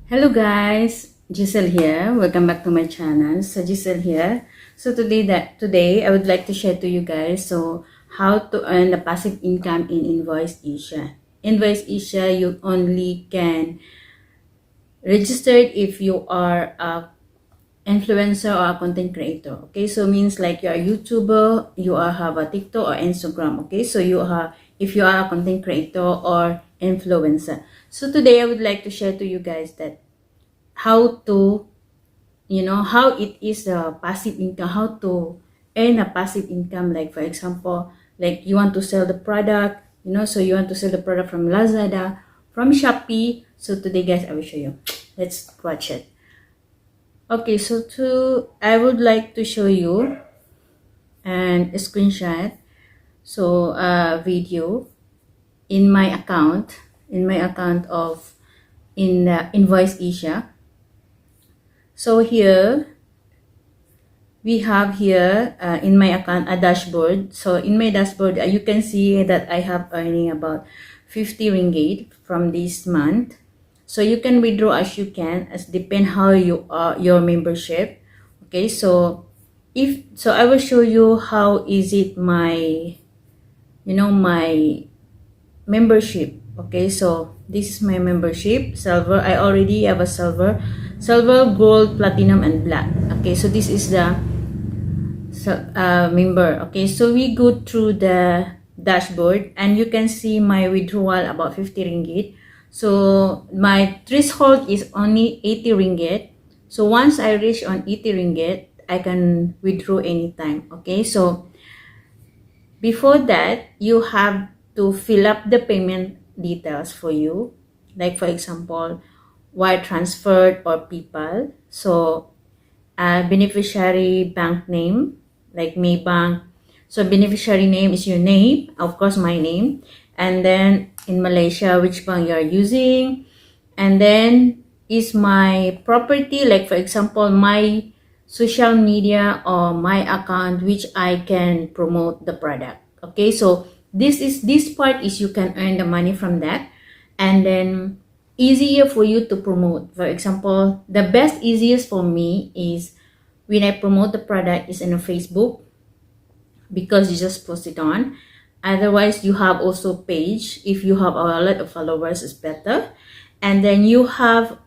Hello guys, Giselle here. Welcome back to my channel. So Giselle here. So today I would like to share to you guys how to earn the passive income in Invoice Asia. Invoice Asia, you only can register it if you are a influencer or a content creator. Okay, so means like you are a YouTuber, you are have a TikTok or Instagram. Okay, so you are if you are a content creator or influencer. So today I would like to share to you guys that how to how it is a passive income, how to earn a passive income. Like for example, like you want to sell the product, so you want to sell the product from Lazada, from Shopee. So today guys I will show you. Let's watch it. Okay, so I would like to show you and a screenshot, so a video in my account, of in Invoice Asia. So here we have here in my account a dashboard. So in my dashboard, you can see that I have earning about 50 ringgit from this month. So you can withdraw as you can, as depend how you are your membership. Okay, so I will show you how is it my my membership. Okay, so this is my membership. Silver, I already have a silver, gold, platinum, and black. Okay, so this is the member. Okay, so we go through the dashboard and you can see my withdrawal about 50 ringgit. So my threshold is only 80 ringgit. So once I reach on 80 ringgit, I can withdraw anytime. Okay, so before that, you have to fill up the payment details for you, like for example, wire transferred or PayPal. So beneficiary bank name, like Maybank. So beneficiary name is your name, of course my name, and then in Malaysia which bank you are using, and then is my property, like for example my social media or my account which I can promote the product. Okay, so this part is you can earn the money from that, and then easier for you to promote. For example, the best easiest for me is when I promote the product is in a Facebook, because you just post it on. Otherwise you have also page. If you have a lot of followers, it's better. And then you have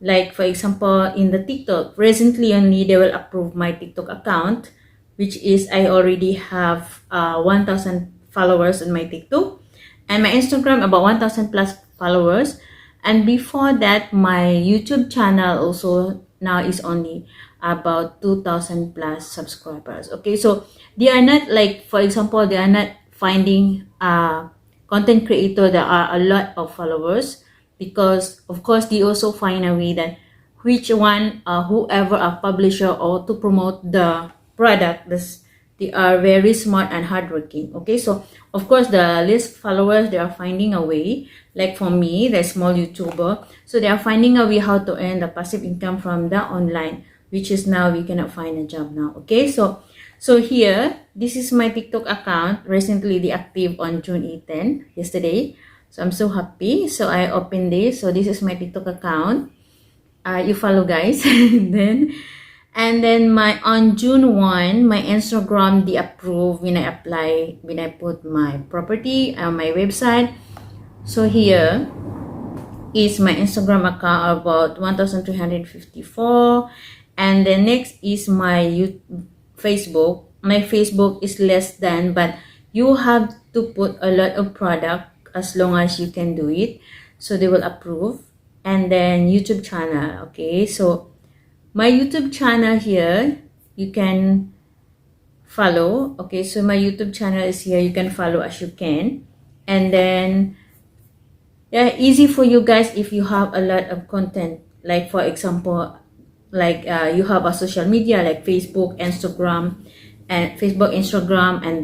like for example in the TikTok, recently only they will approve my TikTok account, which is I already have 1,000 followers on my TikTok, and my Instagram about 1,000 plus followers. And before that, my YouTube channel also now is only about 2,000 plus subscribers. Okay, so they are not like, for example, they are not finding a content creator that are a lot of followers, because of course they also find a way that which one whoever a publisher or to promote the product, they are very smart and hardworking. Okay, so of course the least followers, they are finding a way, like for me, the small YouTuber, so they are finding a way how to earn the passive income from the online, which is now we cannot find a job now. Okay, so here, this is my TikTok account, recently deactive on June 18, yesterday. So I'm so happy. So I opened this. So this is my TikTok account. You follow guys. And then my on June 1, my Instagram de-approved when I put my property on my website. So here is my Instagram account, about 1,354. And the next is my Facebook. My Facebook is less than, but you have to put a lot of product as long as you can do it, so they will approve. And then YouTube channel. Okay, so my YouTube channel here, you can follow. Okay, so my YouTube channel is here, you can follow as you can. And then yeah, easy for you guys if you have a lot of content, like for example, like you have a social media like Facebook, Instagram, and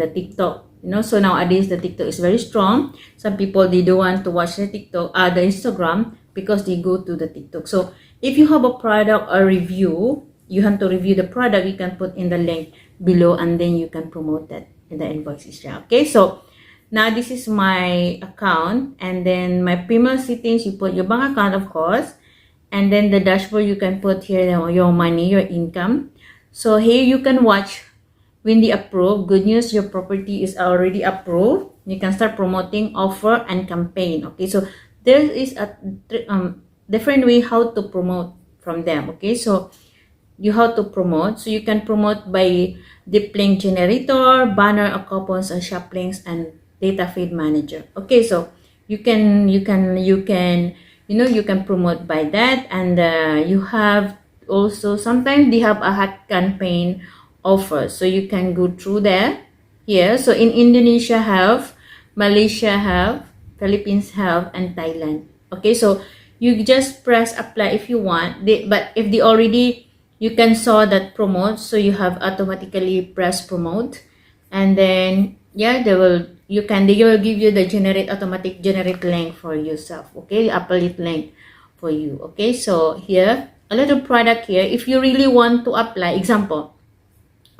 the TikTok. So nowadays the TikTok is very strong. Some people, they don't want to watch the TikTok, the Instagram, because they go to the TikTok. So if you have a product or review, you have to review the product, you can put in the link below, and then you can promote that in the invoices. Okay, so now this is my account, and then my premium settings, you put your bank account, of course, and then the dashboard, you can put here your money, your income. So here you can watch when they approve. Good news, your property is already approved. You can start promoting offer and campaign. Okay, so there is a different way how to promote from them. Okay, so you have to promote. So you can promote by deep link generator, banner or coupons and shop links and data feed manager. Okay, so you can you can promote by that. And you have also, sometimes they have a hot campaign offer, so you can go through there here. So in Indonesia have, Malaysia have, Philippines have, and Thailand. Okay, so you just press apply if you want. But if they already, you can saw that promote, so you have automatically press promote, and then yeah, they will give you the automatic generate link for yourself. Okay, affiliate link for you. Okay, so here a little product here. If you really want to apply, example,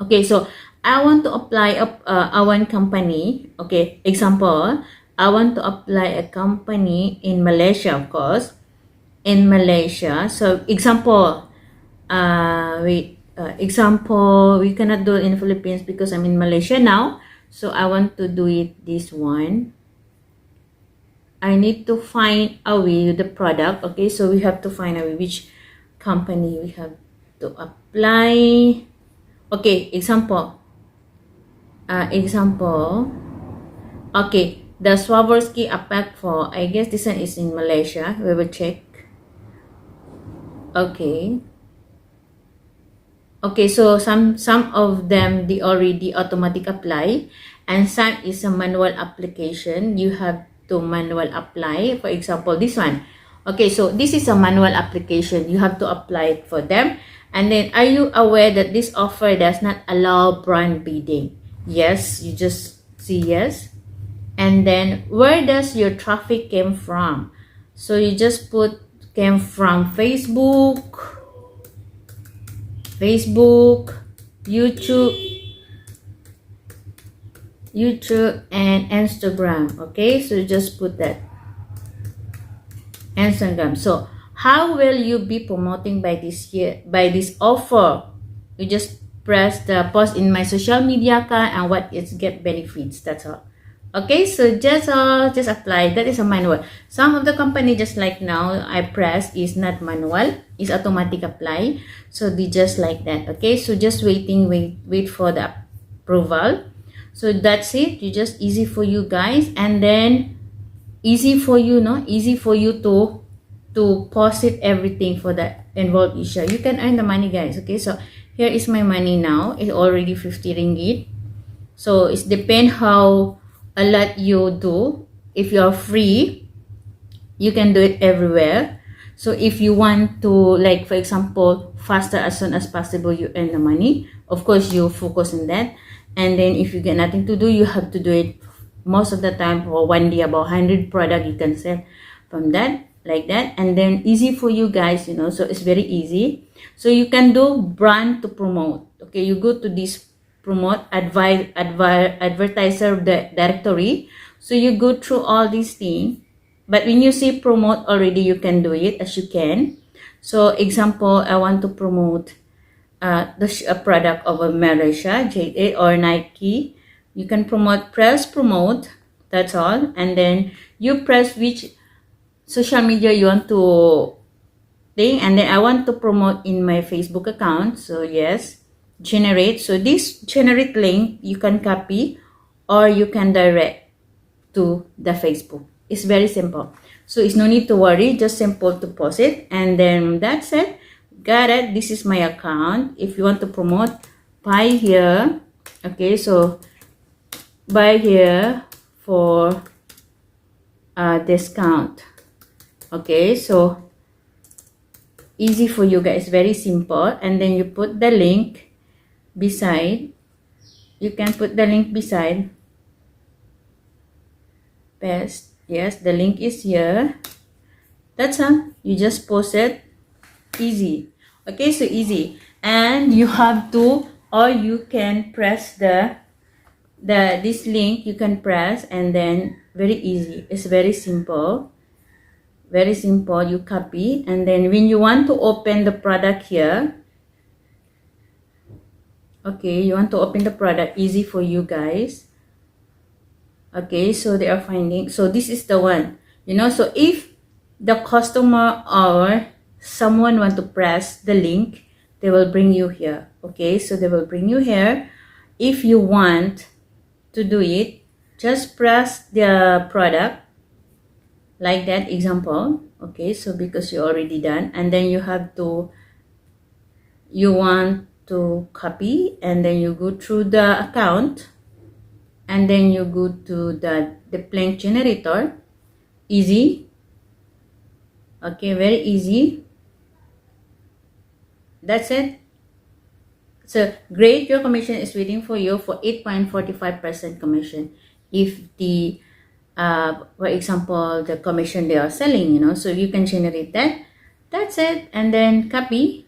okay, so I want to apply a one company. Okay, example, I want to apply a company in Malaysia, of course, in Malaysia. So example, example, we cannot do it in Philippines because I'm in Malaysia now. So I want to do it this one. I need to find a way the product. Okay, so we have to find a way which company we have to apply. Okay, example. Okay, the Swarovski pack for, I guess this one is in Malaysia. We will check. Okay. Okay, so some of them they already automatic apply, and some is a manual application. You have to manual apply. For example, this one. Okay, so this is a manual application. You have to apply it for them. And then, are you aware that this offer does not allow brand bidding? Yes, you just see yes. And then, where does your traffic came from? So you just put came from Facebook, YouTube and Instagram. Okay, so just put that Instagram. So how will you be promoting by this offer? You just press the post in my social media account and what is get benefits. That's all. Okay, so just apply. That is a manual. Some of the company, just like now I press, is not manual, is automatic apply. So they just like that. Okay, so just wait for the approval. So that's it. You just easy for you guys, and then easy for you, easy for you to post it everything for the involved issue. You can earn the money, guys. Okay, so here is my money now. It's already 50 ringgit. So it depends how a lot you do. If you are free, you can do it everywhere. So if you want to, like for example, faster, as soon as possible, you earn the money, of course you focus on that. And then if you get nothing to do, you have to do it most of the time for one day. About 100 product you can sell from that, like that. And then easy for you guys, so it's very easy. So you can do brand to promote. Okay, you go to this promote advertiser directory. So you go through all these things, but when you say promote already, you can do it as you can. So example, I want to promote the product of a Malaysia, JA or Nike. You can press promote, that's all. And then you press which social media you want to thing, and then I want to promote in my Facebook account. So yes, generate. So this generate link you can copy or you can direct to the Facebook. It's very simple. So it's no need to worry, just simple to post it, and then that's it. Got it. This is my account. If you want to promote, buy here. Okay, so buy here for discount. Okay, so easy for you guys, very simple. And then you put the link beside. You can put the link beside. Paste. Yes, the link is here. That's all. You just post it. Easy. Okay, so easy. And you have to, or you can press this link. You can press, and then very easy. It's very simple. Very simple. You copy, and then when you want to open the product here, okay, you want to open the product, easy for you guys. Okay, so they are finding, so this is the one, you know. So if the customer or someone want to press the link, they will bring you here. Okay, so they will bring you here. If you want to do it, just press the product like that example. Okay, so because you already done, and then you have to, you want to copy, and then you go through the account, and then you go to the blank generator. Easy. Okay, very easy. That's it. So great, your commission is waiting for you for 8.45% commission if the for example the commission they are selling, you know. So you can generate that. That's it. And then copy,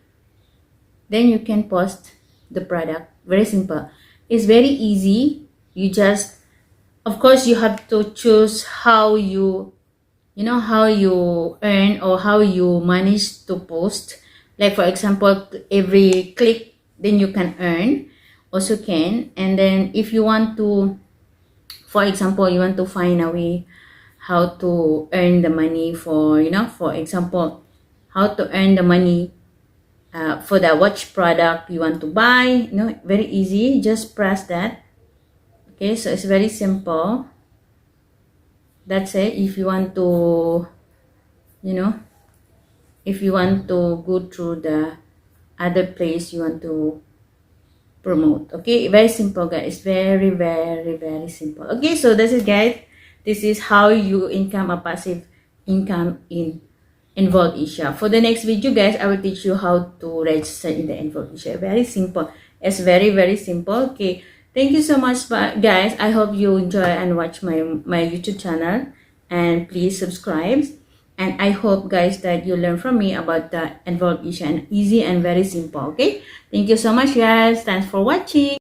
then you can post the product. Very simple. It's very easy. You just, of course, you have to choose how you know, how you earn or how you manage to post. Like for example, every click, then you can earn, also can. And then if you want to, for example, you want to find a way how to earn the money for, you know, for example, how to earn the money for the watch product you want to buy, you know, very easy. Just press that. Okay, so it's very simple. That's it. If you want to, you know, if you want to go through the other place you want to promote. Okay, very simple guys. Very, very, very simple. Okay, so that's it guys. This is how you income a passive income in Envolve Asia. For the next video guys, I will teach you how to register in the Envolve Asia. Very simple. It's very, very simple. Okay, thank you so much guys. I hope you enjoy and watch my YouTube channel, and please subscribe. And I hope guys that you learn from me about the Envolve Asia, and easy and very simple. Okay, thank you so much guys. Thanks for watching.